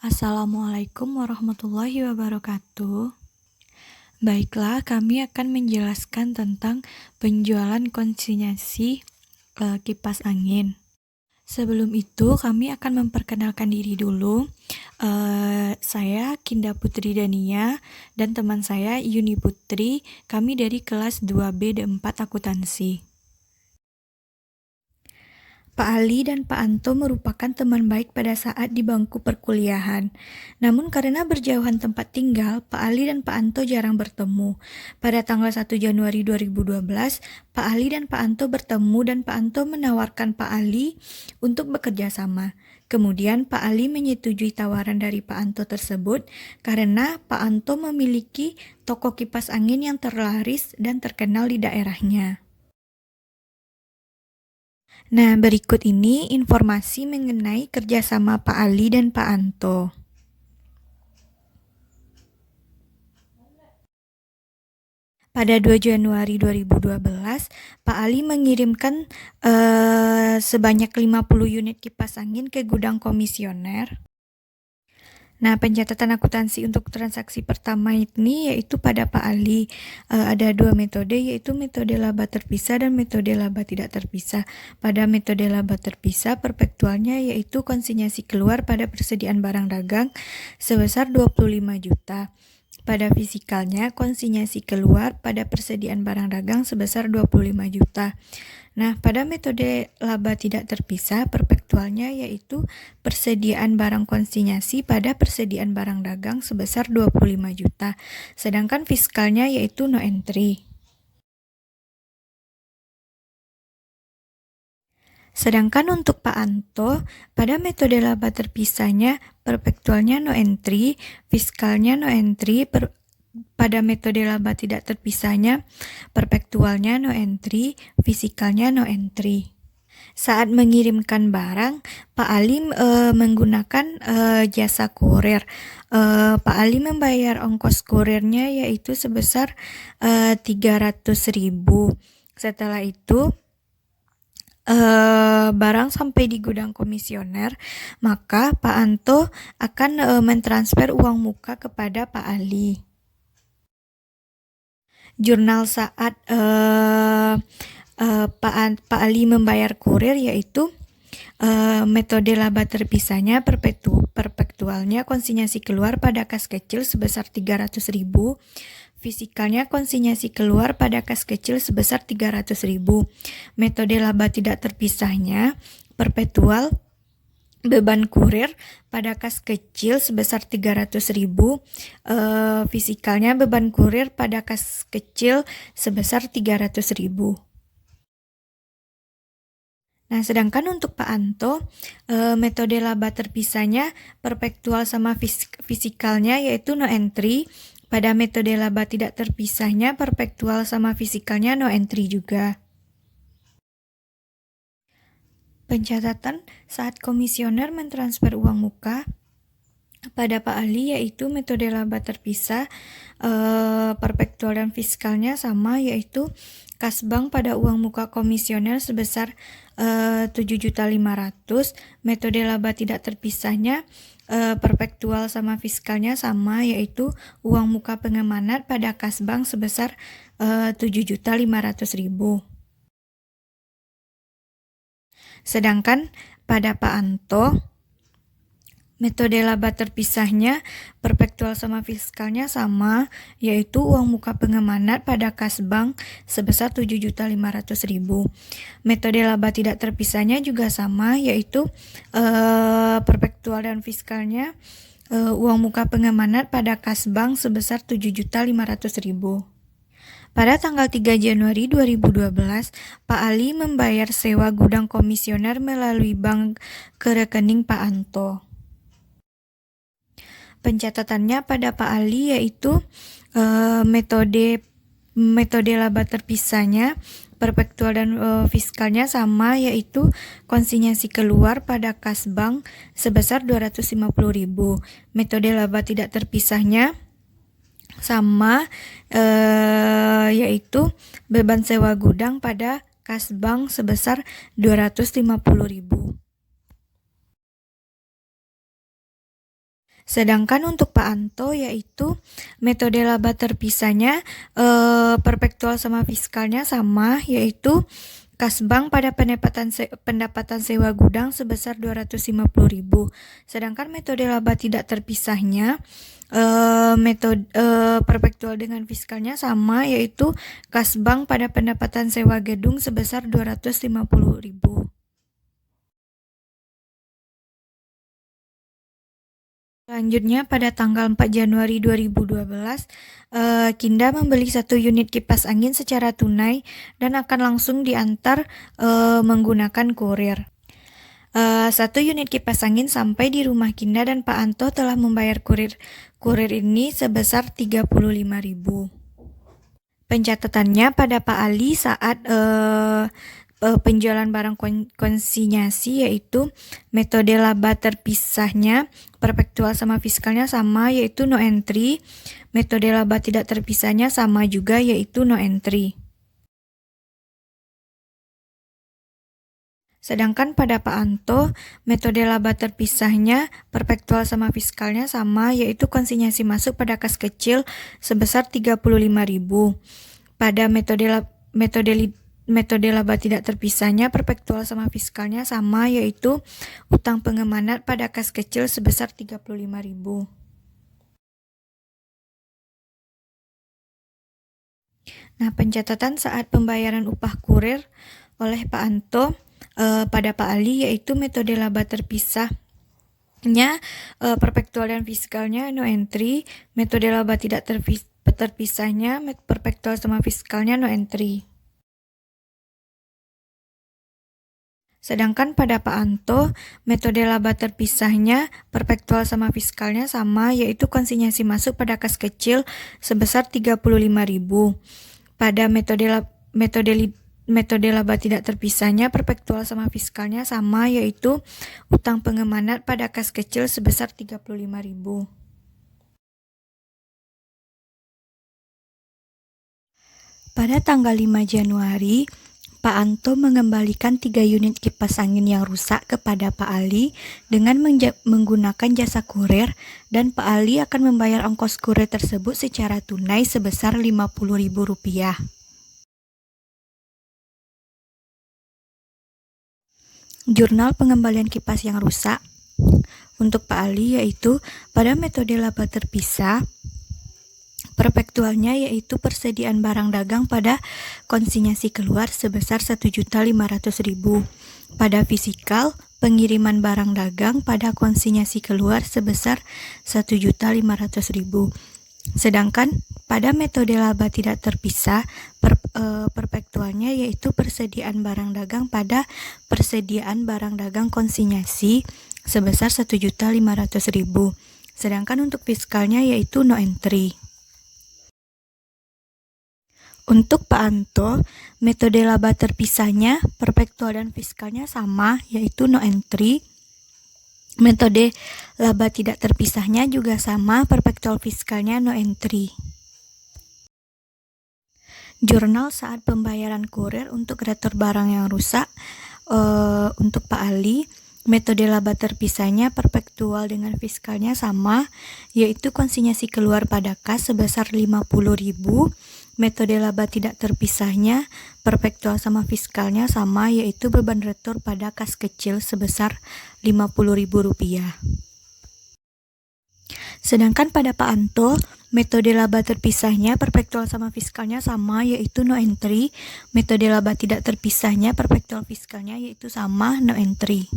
Assalamualaikum warahmatullahi wabarakatuh. Baiklah, kami akan menjelaskan tentang penjualan konsinyasi kipas angin. Sebelum itu, kami akan memperkenalkan diri dulu. Saya Kinda Putri Dania dan teman saya Yuni Putri. Kami dari kelas 2B D4 Akuntansi. Pak Ali dan Pak Anto merupakan teman baik pada saat di bangku perkuliahan. Namun karena berjauhan tempat tinggal, Pak Ali dan Pak Anto jarang bertemu. Pada tanggal 1 Januari 2012, Pak Ali dan Pak Anto bertemu dan Pak Anto menawarkan Pak Ali untuk bekerja sama. Kemudian Pak Ali menyetujui tawaran dari Pak Anto tersebut karena Pak Anto memiliki toko kipas angin yang terlaris dan terkenal di daerahnya. Nah, berikut ini informasi mengenai kerjasama Pak Ali dan Pak Anto. Pada 2 Januari 2012, Pak Ali mengirimkan sebanyak 50 unit kipas angin ke gudang komisioner. Nah, pencatatan akuntansi untuk transaksi pertama ini yaitu pada Pak Ali. Ada dua metode, yaitu metode laba terpisah dan metode laba tidak terpisah. Pada metode laba terpisah, perpektualnya yaitu konsinyasi keluar pada persediaan barang dagang sebesar 25 juta. Pada fisikalnya, konsinyasi keluar pada persediaan barang dagang sebesar 25 juta. Nah, pada metode laba tidak terpisah, perpektualnya yaitu persediaan barang konsinyasi pada persediaan barang dagang sebesar 25 juta. Sedangkan fiskalnya yaitu no entry. Sedangkan untuk Pak Anto, pada metode laba terpisahnya, perpektualnya no entry, fiskalnya no entry, pada metode laba tidak terpisahnya, perpektualnya no entry, fisikalnya no entry. Saat mengirimkan barang, Pak Ali menggunakan jasa kurir. Pak Ali membayar ongkos kurirnya yaitu sebesar 300.000. Setelah itu, barang sampai di gudang komisioner, maka Pak Anto akan mentransfer uang muka kepada Pak Ali. Jurnal saat Pak Ali membayar kurir yaitu metode laba terpisahnya, perpektualnya konsinyasi keluar pada kas kecil sebesar 300.000, fisikalnya konsinyasi keluar pada kas kecil sebesar 300.000. Metode laba tidak terpisahnya, perpetual beban kurir pada kas kecil sebesar 300.000, fisikalnya beban kurir pada kas kecil sebesar 300.000. Nah, sedangkan untuk Pak Anto, metode laba terpisahnya, perpektual sama fisikalnya yaitu no entry. Pada metode laba tidak terpisahnya, perpektual sama fisikalnya no entry juga. Pencatatan saat komisioner mentransfer uang muka pada Pak Ali yaitu metode laba terpisah, perpektual dan fiskalnya sama, yaitu kas bank pada uang muka komisioner sebesar 7.500.000. Metode laba tidak terpisahnya, perpektual sama fiskalnya sama, yaitu uang muka pengamanat pada kas bank sebesar 7.500.000. Sedangkan pada Pak Anto, metode laba terpisahnya, perpektual sama fiskalnya sama, yaitu uang muka pengamanat pada kas bank sebesar 7.500.000. Metode laba tidak terpisahnya juga sama, yaitu perpektual dan fiskalnya, uang muka pengamanat pada kas bank sebesar 7.500.000. Pada tanggal 3 Januari 2012, Pak Ali membayar sewa gudang komisioner melalui bank ke rekening Pak Anto. Pencatatannya pada Pak Ali yaitu metode laba terpisahnya, perpektual dan fiskalnya sama, yaitu konsinyasi keluar pada kas bank sebesar 250.000. Metode laba tidak terpisahnya sama, yaitu beban sewa gudang pada kas bank sebesar 250.000. Sedangkan untuk Pak Anto yaitu metode laba terpisahnya perpektual sama fiskalnya sama, yaitu kas bank pada pendapatan sewa gudang sebesar 250.000. Sedangkan metode laba tidak terpisahnya metode perpektual dengan fiskalnya sama, yaitu kas bank pada pendapatan sewa gedung sebesar 250.000. Selanjutnya, pada tanggal 4 Januari 2012, Kinda membeli 1 unit kipas angin secara tunai dan akan langsung diantar menggunakan kurir. 1 unit kipas angin sampai di rumah Kinda dan Pak Anto telah membayar kurir ini sebesar 35.000. Pencatatannya pada Pak Ali saat penjualan barang konsinyasi, yaitu metode laba terpisahnya perpektual sama fiskalnya sama, yaitu no entry. Metode laba tidak terpisahnya sama juga, yaitu no entry. Sedangkan pada Pak Anto, metode laba terpisahnya perpektual sama fiskalnya sama, yaitu konsinyasi masuk pada kas kecil sebesar 35.000. Pada metode laba tidak terpisahnya perpektual sama fiskalnya sama, yaitu utang pengemanat pada kas kecil sebesar 35.000. Nah, pencatatan saat pembayaran upah kurir oleh Pak Anto pada Pak Ali, yaitu metode laba terpisahnya perpektual dan fiskalnya no entry, metode laba tidak terpisahnya perpektual sama fiskalnya no entry. Sedangkan pada Pak Anto, metode laba terpisahnya perpektual sama fiskalnya sama, yaitu konsinyasi masuk pada kas kecil sebesar 35.000. Pada metode laba tidak terpisahnya perpektual sama fiskalnya sama, yaitu utang pengemanat pada kas kecil sebesar 35.000. Pada tanggal 5 Januari, Pak Anto mengembalikan 3 unit kipas angin yang rusak kepada Pak Ali dengan menggunakan jasa kurir, dan Pak Ali akan membayar ongkos kurir tersebut secara tunai sebesar Rp50.000. Jurnal pengembalian kipas yang rusak untuk Pak Ali yaitu pada metode laba terpisah, perpektualnya yaitu persediaan barang dagang pada konsinyasi keluar sebesar Rp1.500.000. Pada fisikal, pengiriman barang dagang pada konsinyasi keluar sebesar Rp1.500.000. Sedangkan pada metode laba tidak terpisah, perpektualnya yaitu persediaan barang dagang pada persediaan barang dagang konsinyasi sebesar Rp1.500.000. Sedangkan untuk fiskalnya yaitu no entry. Untuk Pak Anto, metode laba terpisahnya perpektual dan fiskalnya sama, yaitu no entry. Metode laba tidak terpisahnya juga sama, perpektual fiskalnya no entry. Jurnal saat pembayaran kurir untuk retur barang yang rusak untuk Pak Ali, metode laba terpisahnya perpektual dengan fiskalnya sama, yaitu konsinyasi keluar pada kas sebesar Rp50.000. Metode laba tidak terpisahnya perpektual sama fiskalnya sama, yaitu beban retur pada kas kecil sebesar Rp50.000. Sedangkan pada Pak Anto, metode laba terpisahnya perpektual sama fiskalnya sama, yaitu no entry. Metode laba tidak terpisahnya perpektual fiskalnya yaitu sama, no entry.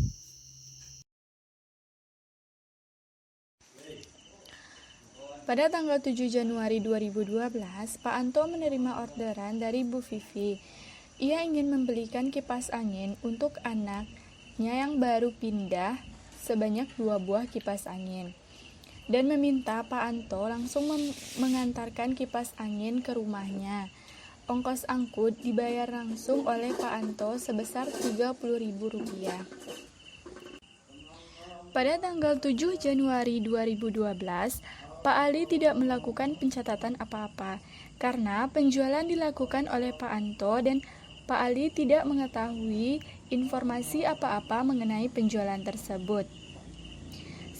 Pada tanggal 7 Januari 2012, Pak Anto menerima orderan dari Bu Vivi. Ia ingin membelikan kipas angin untuk anaknya yang baru pindah sebanyak 2 buah kipas angin, dan meminta Pak Anto langsung mengantarkan kipas angin ke rumahnya. Ongkos angkut dibayar langsung oleh Pak Anto sebesar Rp30.000. Pada tanggal 7 Januari 2012, Pak Ali tidak melakukan pencatatan apa-apa karena penjualan dilakukan oleh Pak Anto dan Pak Ali tidak mengetahui informasi apa-apa mengenai penjualan tersebut.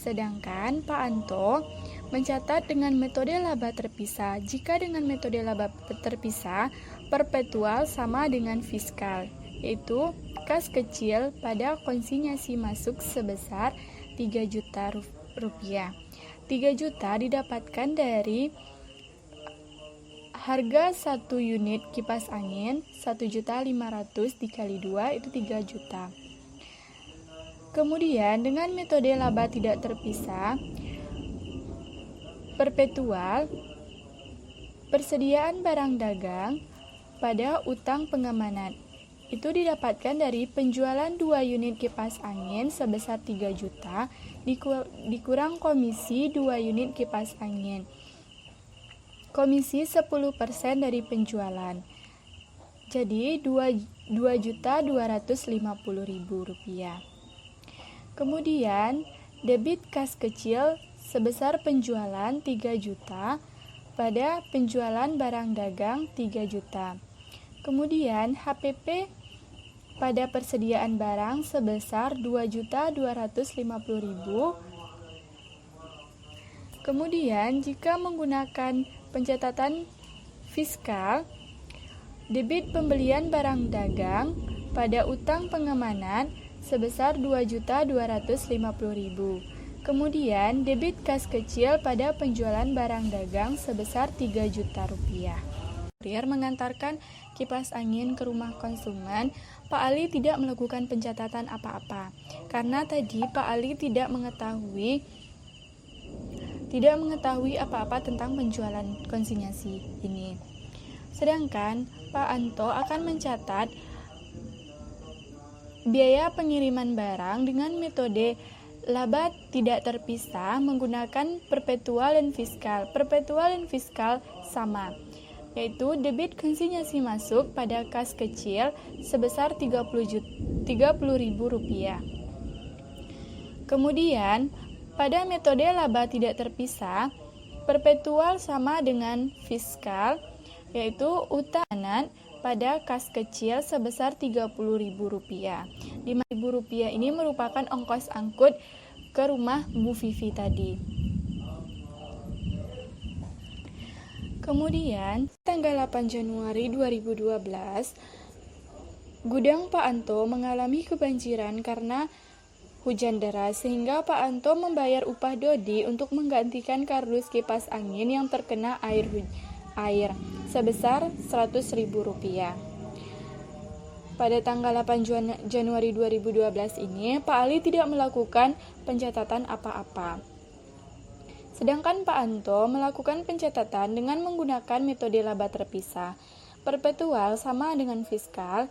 Sedangkan Pak Anto mencatat dengan metode laba terpisah. Jika dengan metode laba terpisah, perpetual sama dengan fiskal, yaitu kas kecil pada konsinyasi masuk sebesar 3 juta rupiah. 3 juta didapatkan dari harga 1 unit kipas angin 1.500.000 dikali 2 itu 3 juta. Kemudian dengan metode laba tidak terpisah, perpetual, persediaan barang dagang pada utang pengamanan itu didapatkan dari penjualan 2 unit kipas angin sebesar 3 juta dikurang komisi 2 unit kipas angin. Komisi 10% dari penjualan. Jadi 2.250.000 rupiah. Kemudian debit kas kecil sebesar penjualan 3 juta pada penjualan barang dagang 3 juta. Kemudian HPP pada persediaan barang sebesar 2.250.000. Kemudian jika menggunakan pencatatan fiskal, debit pembelian barang dagang pada utang pengamanan sebesar 2.250.000. Kemudian debit kas kecil pada penjualan barang dagang sebesar 3 juta rupiah. Kurir mengantarkan kipas angin ke rumah konsumen. Pak Ali tidak melakukan pencatatan apa-apa karena tadi Pak Ali tidak mengetahui apa-apa tentang penjualan konsinyasi ini. Sedangkan Pak Anto akan mencatat biaya pengiriman barang dengan metode laba tidak terpisah menggunakan perpetual dan fiskal. Perpetual dan fiskal sama, yaitu debit konsinyasi masuk pada kas kecil sebesar 30.000 rupiah. Kemudian pada metode laba tidak terpisah, perpetual sama dengan fiskal, yaitu utang pada kas kecil sebesar 30.000 rupiah. 5.000 rupiah ini merupakan ongkos angkut ke rumah Bu Vivi tadi. Kemudian, tanggal 8 Januari 2012, gudang Pak Anto mengalami kebanjiran karena hujan deras sehingga Pak Anto membayar upah Dodi untuk menggantikan kardus kipas angin yang terkena air sebesar Rp100.000. Pada tanggal 8 Januari 2012 ini, Pak Ali tidak melakukan pencatatan apa-apa. Sedangkan Pak Anto melakukan pencatatan dengan menggunakan metode laba terpisah. Perpetual sama dengan fiskal,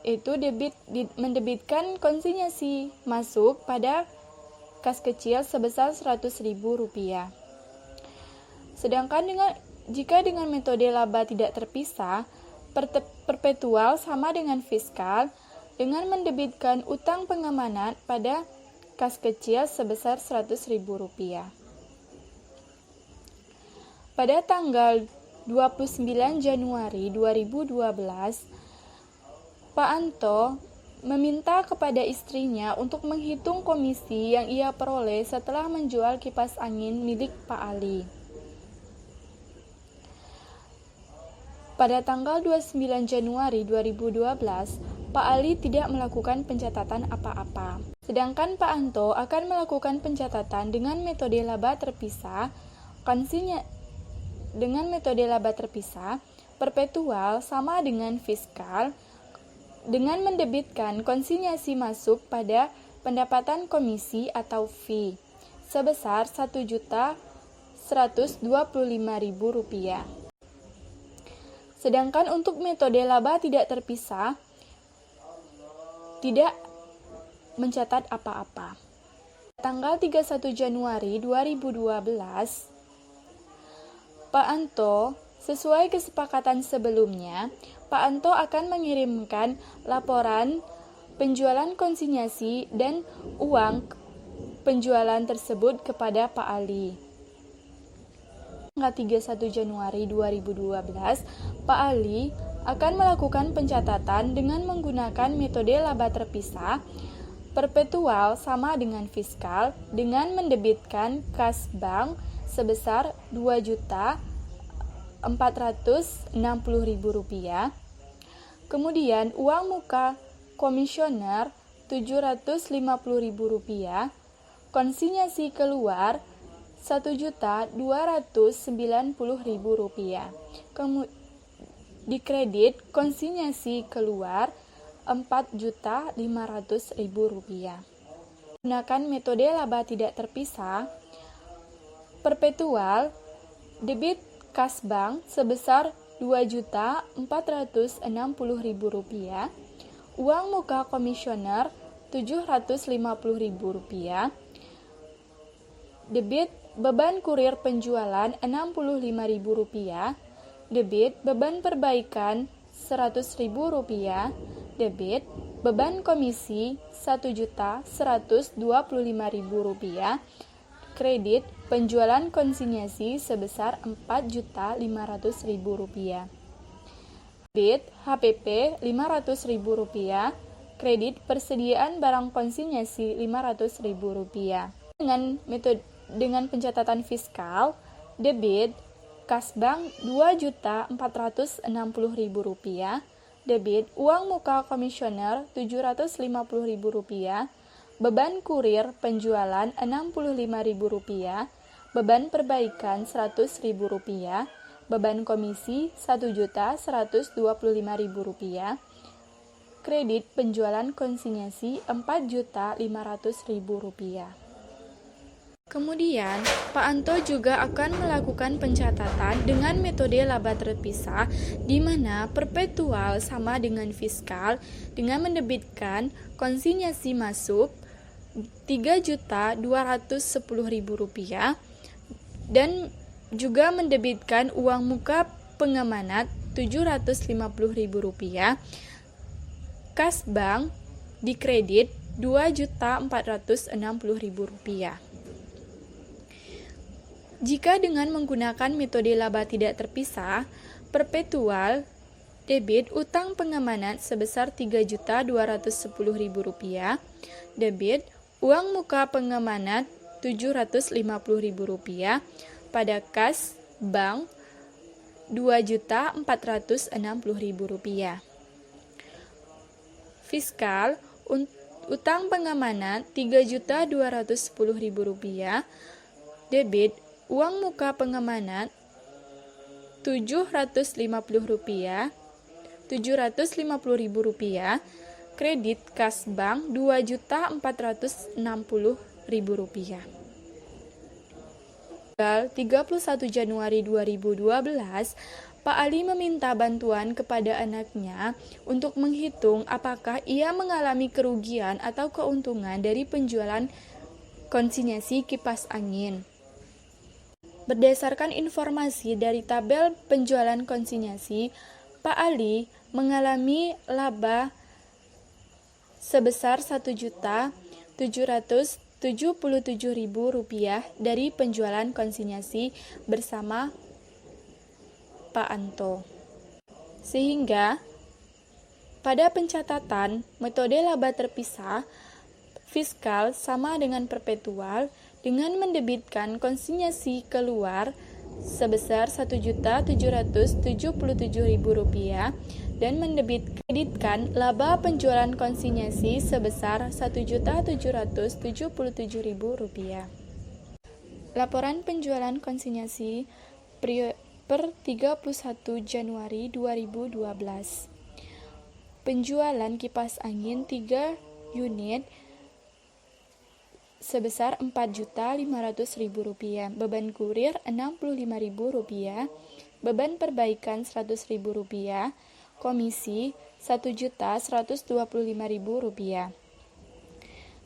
itu mendebitkan konsinyasi masuk pada kas kecil sebesar Rp100.000. Sedangkan jika dengan metode laba tidak terpisah, perpetual sama dengan fiskal dengan mendebitkan utang pengamanan pada kas kecil sebesar Rp100.000. Pada tanggal 29 Januari 2012, Pak Anto meminta kepada istrinya untuk menghitung komisi yang ia peroleh setelah menjual kipas angin milik Pak Ali. Pada tanggal 29 Januari 2012, Pak Ali tidak melakukan pencatatan apa-apa. Sedangkan Pak Anto akan melakukan pencatatan dengan metode laba terpisah, perpetual sama dengan fiskal, dengan mendebitkan konsinyasi masuk pada pendapatan komisi atau fee sebesar Rp1.125.000. Sedangkan untuk metode laba tidak terpisah, tidak mencatat apa-apa. Tanggal 31 Januari 2012, Pak Anto, sesuai kesepakatan sebelumnya, Pak Anto akan mengirimkan laporan penjualan konsinyasi dan uang penjualan tersebut kepada Pak Ali. Tanggal 31 Januari 2012, Pak Ali akan melakukan pencatatan dengan menggunakan metode laba terpisah, perpetual sama dengan fiskal dengan mendebitkan kas bank sebesar Rp2.460.000. Kemudian uang muka komisioner Rp750.000, konsinyasi keluar Rp1.290.000. Dikredit konsinyasi keluar Rp4.500.000. Gunakan metode laba tidak terpisah, perpetual debit kas bank sebesar Rp2.460.000, uang muka komisioner Rp750.000, debit beban kurir penjualan Rp65.000, debit beban perbaikan Rp100.000, debit beban komisi Rp1.125.000, kredit penjualan konsinyasi sebesar Rp4.500.000, debit HPP Rp500.000, kredit persediaan barang konsinyasi Rp500.000. Dengan pencatatan fiskal, debit kas bank Rp2.460.000, debit uang muka komisioner Rp750.000, beban kurir penjualan Rp65.000, beban perbaikan Rp100.000, beban komisi Rp1.125.000, kredit penjualan konsinyasi Rp4.500.000. Kemudian, Pak Anto juga akan melakukan pencatatan dengan metode laba terpisah, di mana perpetual sama dengan fiskal dengan mendebitkan konsinyasi masuk Rp3.210.000 dan juga mendebitkan uang muka pengamanat Rp750.000, kas bank dikredit Rp2.460.000. Jika dengan menggunakan metode laba tidak terpisah, perpetual debit utang pengamanat sebesar Rp3.210.000, debit uang muka pengamanat Rp750.000, pada kas bank Rp2.460.000. Fiskal utang pengamanat Rp3.210.000, debit uang muka pengamanat Rp750.000, kredit kas bank Rp2.460.000. Tanggal 31 Januari 2012, Pak Ali meminta bantuan kepada anaknya untuk menghitung apakah ia mengalami kerugian atau keuntungan dari penjualan konsinyasi kipas angin. Berdasarkan informasi dari tabel penjualan konsinyasi, Pak Ali mengalami laba sebesar Rp1.777.000 dari penjualan konsinyasi bersama Pak Anto. Sehingga pada pencatatan metode laba terpisah, fiskal sama dengan perpetual dengan mendebitkan konsinyasi keluar sebesar Rp1.777.000 dan kreditkan laba penjualan konsinyasi sebesar Rp1.777.000. Laporan penjualan konsinyasi per 31 Januari 2012. Penjualan kipas angin 3 unit sebesar Rp4.500.000, beban kurir Rp65.000, beban perbaikan Rp100.000, komisi Rp1.125.000.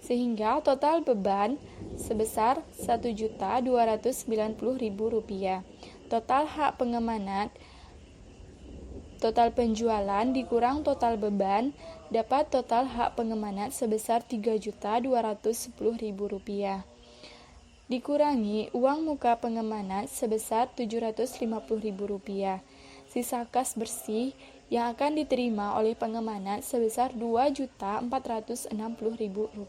Sehingga total beban sebesar Rp1.290.000. Total hak pengamanat, total penjualan dikurang total beban, dapat total hak pengamanat sebesar Rp3.210.000. Dikurangi uang muka pengamanat sebesar Rp750.000. Sisa kas bersih yang akan diterima oleh pengemana sebesar Rp2.460.000.